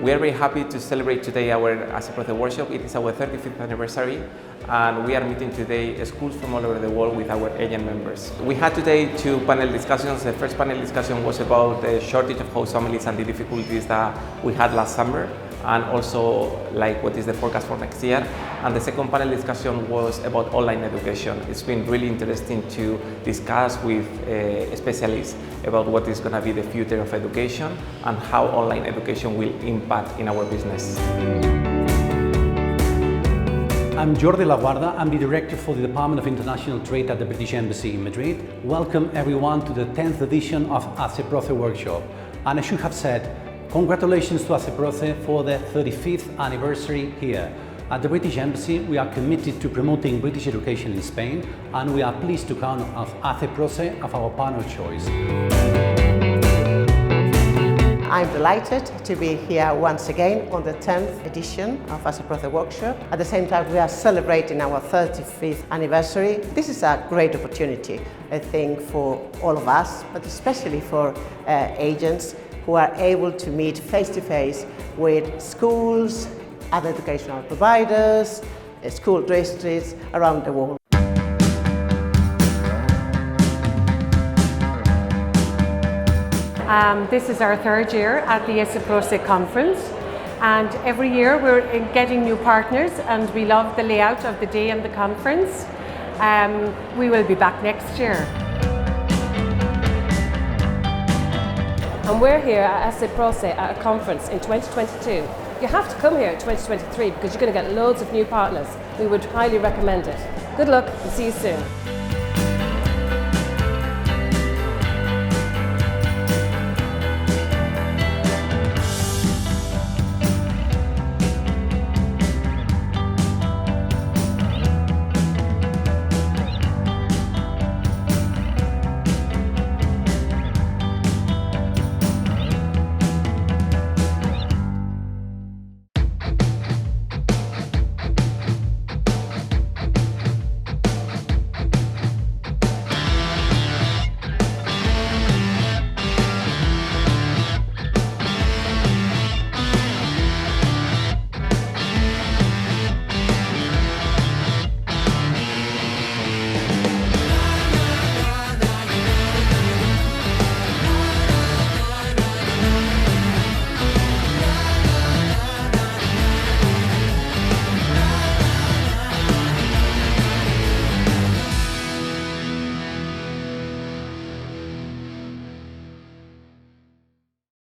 We are very happy to celebrate today our Aseproce Workshop. It is our 35th anniversary, and we are meeting today schools from all over the world with our agent members. We had today two panel discussions. The first panel discussion was about the shortage of house families and the difficulties that we had last summer, and also like what is the forecast for next year. And the second panel discussion was about online education. It's been really interesting to discuss with specialists about what is going to be the future of education and how online education will impact in our business. I'm Jordi Laguarda. I'm the Director for the Department of International Trade at the British Embassy in Madrid. Welcome everyone to the 10th edition of Aseproce Workshop. And I should have said, congratulations to Aseproce for the 35th anniversary here. At the British Embassy, we are committed to promoting British education in Spain, and we are pleased to count on Aseproce as our partner of choice. I'm delighted to be here once again on the 10th edition of Aseproce Workshop. At the same time, we are celebrating our 35th anniversary. This is a great opportunity, I think, for all of us, but especially for agents who are able to meet face-to-face with schools, other educational providers, school districts around the world. This is our third year at the Aseproce conference, and every year we're getting new partners, and we love the layout of the day and the conference. We will be back next year. And we're here at Aseproce at a conference in 2022. You have to come here in 2023 because you're going to get loads of new partners. We would highly recommend it. Good luck and see you soon.